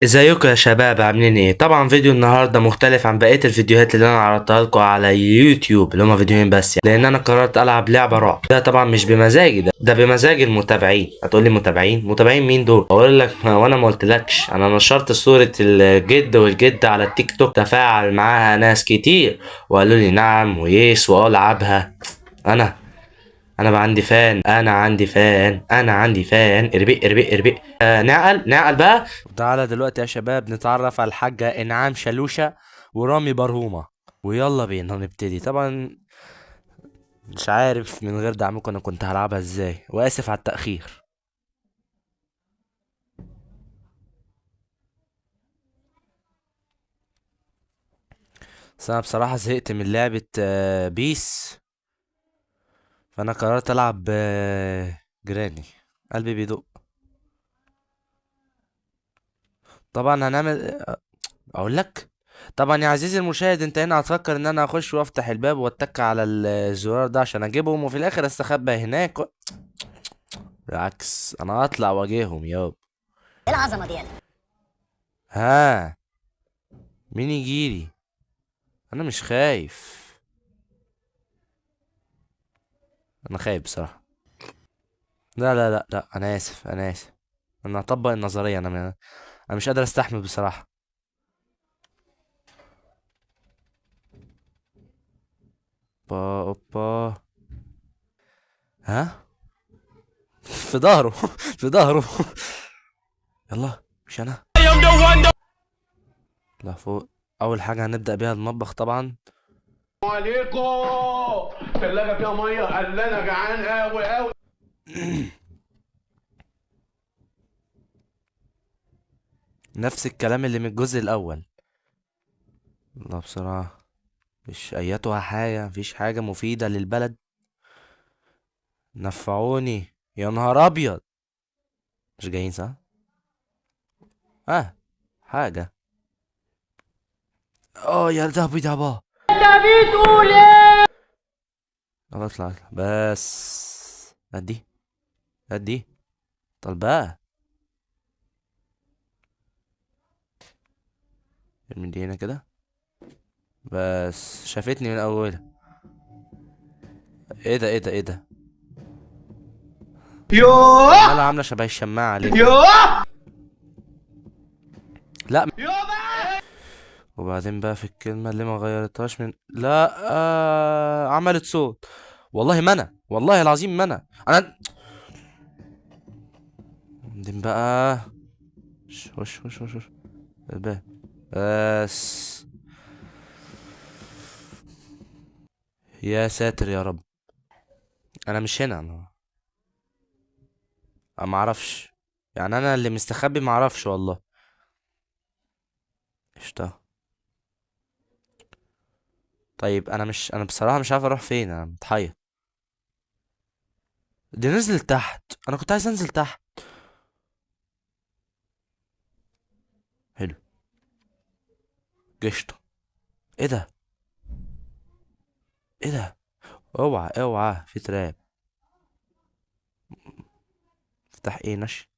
ازيكم يا شباب، عاملين ايه؟ طبعا فيديو النهارده مختلف عن بقيه الفيديوهات اللي انا عرضتها لكم على يوتيوب، اللي هما فيديوهين بس يعني. لان انا قررت العب لعبه رعب. ده طبعا مش بمزاجي، ده بمزاج المتابعين. هتقولي متابعين مين دول؟ اقول لك وانا ما قلتلكش. انا نشرت صوره الجد والجده على التيك توك، تفاعل معاها ناس كتير وقالوا لي نعم ويس والعبها. انا انا بقى عندي فان، انا عندي فان اربق. نعقل بقى. تعالى دلوقتي يا شباب نتعرف على الحاجة انعام شلوشة ورامي برهومة، ويلا بينا نبتدي. طبعا مش عارف من غير دعمكم انا كنت هلعبها ازاي، واسف على التأخير. بس انا بصراحة زهقت من لعبة بيس، فانا قررت العب جراني. قلبي بيدق. طبعا هنعمل اقول لك. طبعا يا عزيزي المشاهد، انت هنا هتفكر ان انا اخش وافتح الباب واتك على الزرار ده عشان اجيبهم وفي الاخر استخبى هناك بالعكس، انا هطلع واجههم ياب. ايه العظمه دي؟ ها، مين يجيلي؟ انا مش خايف. انا خايف بصراحة. لا، انا اسف. انا هطبق النظرية. انا مش قادر استحمل بصراحة. اوبا. ها. في ظهره في ظهره. يلا مش انا. لا فوق. اول حاجة هنبدأ بيها المطبخ طبعا. عليكم. الثلاجة فيها مية، قال انا جعان قوي قوي. نفس الكلام اللي من الجزء الاول. لا بصراحة مش ايتها حاجة، مفيش حاجة مفيدة للبلد. نفعوني يا نهار ابيض. مش جايين صح؟ اه. حاجة. اه يا ده بيضة. خلاص اطلع بس. ادي. طب بقى من دي هنا كده. بس شافتني من اولها. ايه ده. يوه عمالة عاملة شبه الشماعة ليه كده؟ يوه لا. يوه. وبعدين بقى في الكلمة اللي ما غيرتهاش من لا عملت صوت. والله ما انا، والله العظيم ما انا. بعدين بقى وش الباب. بس. يا ساتر يا رب. انا مش هنا. انا ما اعرفش. يعني انا اللي مستخبي ما اعرفش والله. قشطة. طيب انا بصراحة مش عارف اروح فين، انا متحير. دي نزل تحت، انا كنت عايز انزل تحت. حلو. قشطة. ايه ده؟ ايه ده؟ اوعى في تراب. افتح ايه نش.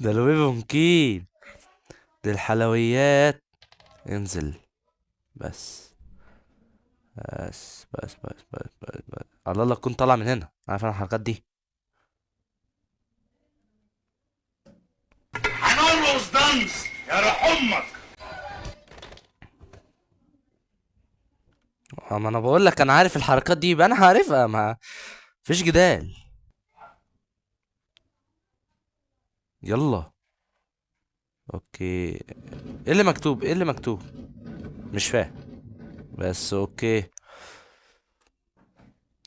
ده لوي ممكن. دي الحلويات. انزل. بس بس. الله كنت طالع من هنا، عارف انا الحركات دي. هنرقص دانس يا روح امك. ما انا بقول لك انا عارف الحركات دي، يبقى انا عارفها، ما فيش جدال. يلا. اوكي. ايه اللي مكتوب؟ مش فاهم. بس اوكي.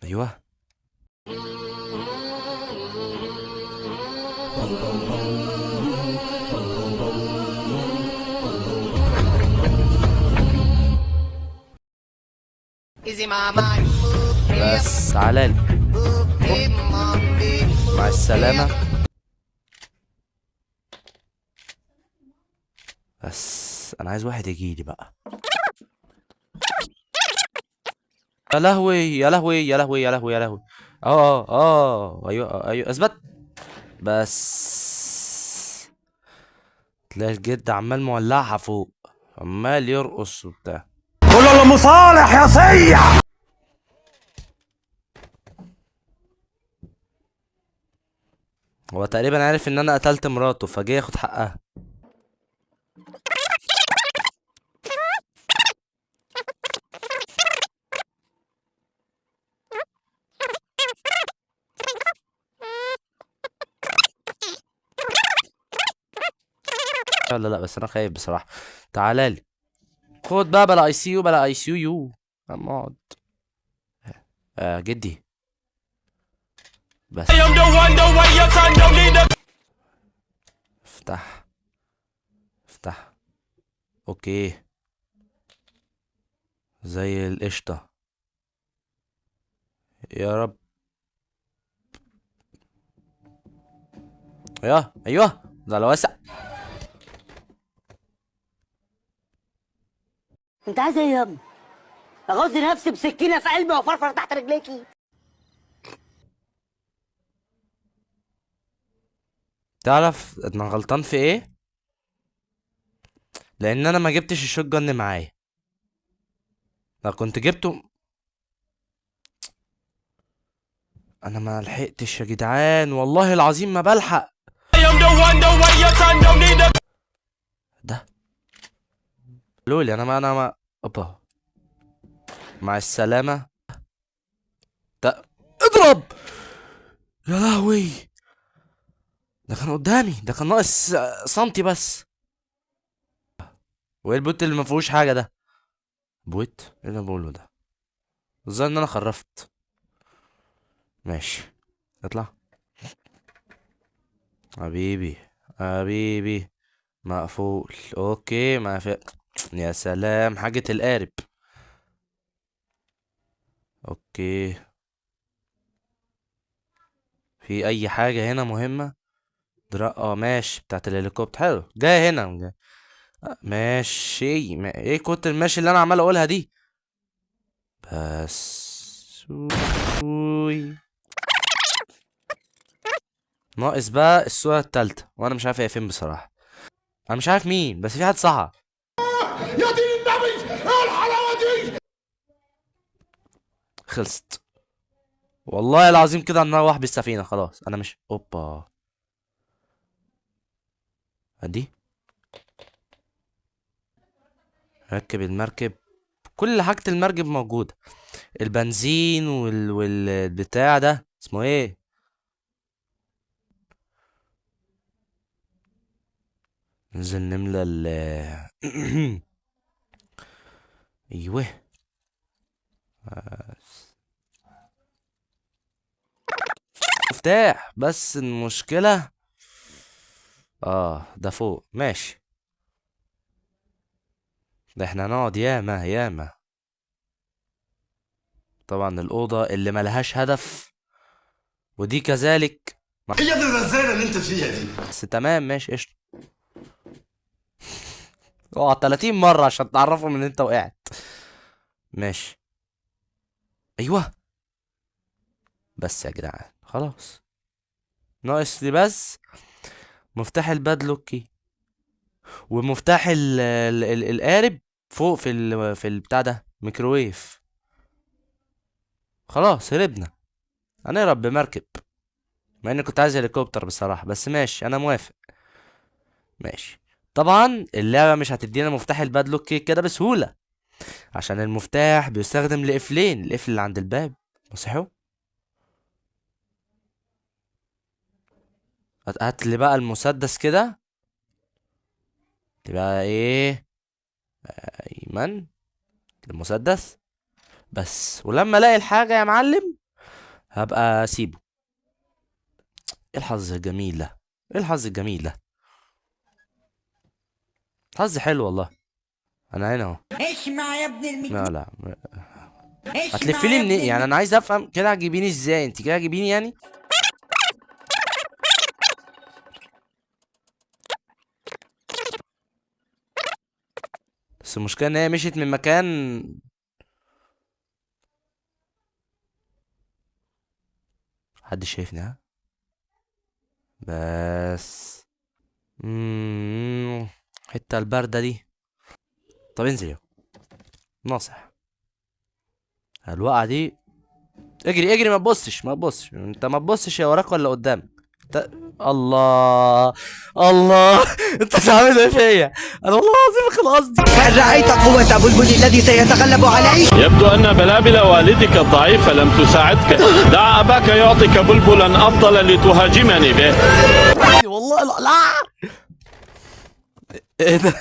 ايوه. Easy mama. بس تعالى لي. هوب. Hey mommy. مع السلامة. بس انا عايز واحد يجيلي بقى. يا لهوي. ايوه اثبت. بس. تلاقي الجد عمال مولعها فوق، عمال يرقص وبتاع. قول له ام صالح يا صيع. هو تقريبا عارف ان انا قتلت مراته فجاي ياخد حقها. لا لا بس انا خايف بصراحة. تعالى لي، خد بقى بلا اي سي يو بلا اي سي يو. اما اقعد. جدي بس افتح افتح. اوكي زي القشطة يا رب. ايوه ده لو واسع. انت عايز ايه يا ابني؟ اغز نفسي بسكينه في قلبي وافرفر تحت رجليكي. تعرف انا غلطان في ايه؟ لان انا ما جبتش الشوت جن معايا. لو كنت جبته انا ما لحقتش يا جدعان، والله العظيم ما بلحق. ده لولي انا ما اوبا. مع السلامة. ده اضرب. يا لهوي ده كان قدامي، ده كان ناقص سنتي بس. وايه البوت اللي ما فيهوش حاجة ده؟ بوت ايه اللي انا بقوله ده؟ الظاهر ان انا خرفت. ماشي اطلع حبيبي حبيبي. مقفول اوكي مقفول. يا سلام حاجة القارب. اوكي في اي حاجة هنا مهمة؟ ماشي بتاعت الهليكوبتر حلو جاي هنا. ماشي ايه كنت الماشي اللي انا عمال اقولها دي؟ بس وي. ناقص بقى الصورة التالتة وانا مش عارف هي فين بصراحة. انا مش عارف مين بس في حد صح. يا دين النبي ايه الحلاوه دي. خلصت والله العظيم كده نروح بالسفينة خلاص. انا مش اوبا ادي ركب المركب. كل حاجة المركب موجودة. البنزين والبتاع ده اسمه ايه؟ ننزل نملى ايوه مفتاح بس المشكلة. ده فوق ماشي. ده احنا هنقعد ياما ياما. طبعا الأوضة اللي ملهاش هدف ودي كذلك. هي دي الرزالة اللي انت فيها دي. بس تمام ماشي قشطة. اقعد 30 مرة عشان تعرفهم ان انت وقعت. ماشي ايوه. بس يا جدعان خلاص ناقص لي بس مفتاح البادلوكي ومفتاح القارب فوق في البتاع ده ميكروويف. خلاص هربنا. هنهرب بمركب مع اني كنت عايز هليكوبتر بصراحة بس ماشي انا موافق. ماشي طبعا اللعبة مش هتدينا مفتاح البادلوك كده بسهولة عشان المفتاح بيستخدم لقفلين. القفل اللي عند الباب مسحه. هات لي بقى المسدس كده تبقى ايه؟ ايمن المسدس بس. ولما الاقي الحاجة يا معلم هبقى اسيبه. ايه الحظ الجميل ده؟ ايه الحظ الجميل ده؟ حظ حلو والله. انا هنا اهو. اسمع يا ابن لا لا اسمع هتلفلي يا منين ابن يعني؟ انا عايز افهم كده هتجيبيني ازاي؟ انت كده هتجيبيني يعني؟ بس المشكلة ان هي مشيت من مكان. محدش شايفني ها؟ بس الحتة الباردة دي. طب انزل يا ناصح. الوقعة دي اجري اجري، ما تبصش ما تبصش انت، ما تبصش يا وراك ولا قدامك. الله الله انت بتعمل ايه فيا؟ انا والله العظيم كان قصدي. هل رأيت قوة بلبل الذي سيتغلب عليك؟ يبدو أن بلابل والدك الضعيفة لم تساعدك. دع أباك يعطيك بلبلا أفضل لتهاجمني به. والله لا. ايه ده؟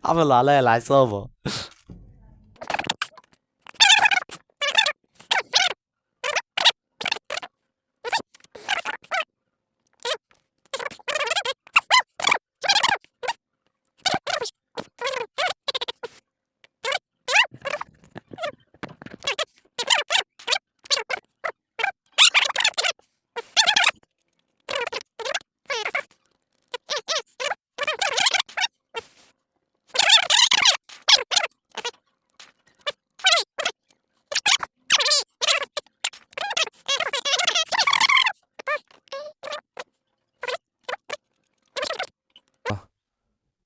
عملوا عليا العصابة.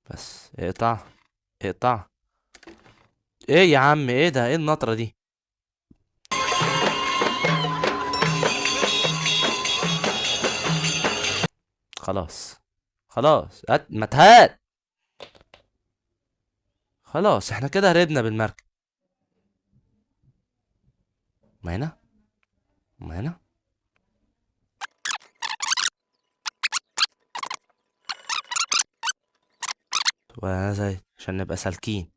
بس اقطع اقطع. ايه يا عم ايه ده؟ ايه النطرة دي؟ خلاص خلاص ما تهات. خلاص احنا كده هربنا بالمركب. ما هنا ما هنا. وانا زي عشان نبقى سالكين.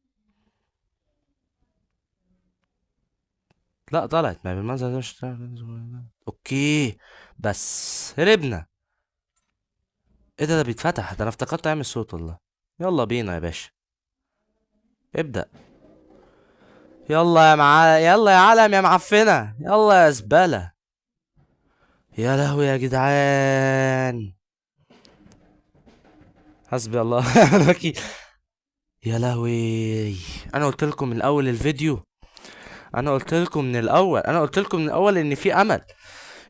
لا طلعت، ما بالمنظر ده مش اوكي. بس هربنا. ايه ده بيتفتح ده؟ انا افتكرت اعمل صوت والله. يلا بينا يا باشا، ابدأ. يلا يلا يا علم يا معفنة، يلا يا زبالة. يا لهوي يا جدعان، حسبي الله ونعم الوكيل. يا لهوي، انا قلت لكم من الاول الفيديو، انا قلت لكم من الاول ان في امل.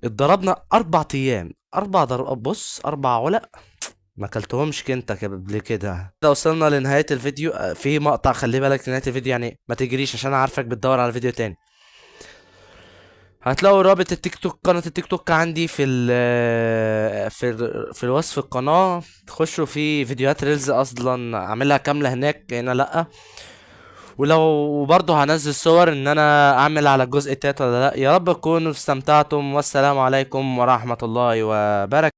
اتضربنا 4 ايام، 4 ضربات، بص 4 علق ما اكلتهمش انت قبل كده. ده وصلنا لنهاية الفيديو. في مقطع خلي بالك لنهاية الفيديو، يعني ما تجريش عشان انا عارفك بتدور على فيديو تاني. هتلاقوا رابط التيك توك، قناة التيك توك عندي في الوصف القناة. تخشوا في فيديوهات ريلز اصلا اعملها كاملة هناك، هنا لأ. ولو برضه هنزل صور ان انا اعمل على الجزء التالت ولا لا. يا رب تكونوا استمتعتم، والسلام عليكم ورحمة الله وبركاته.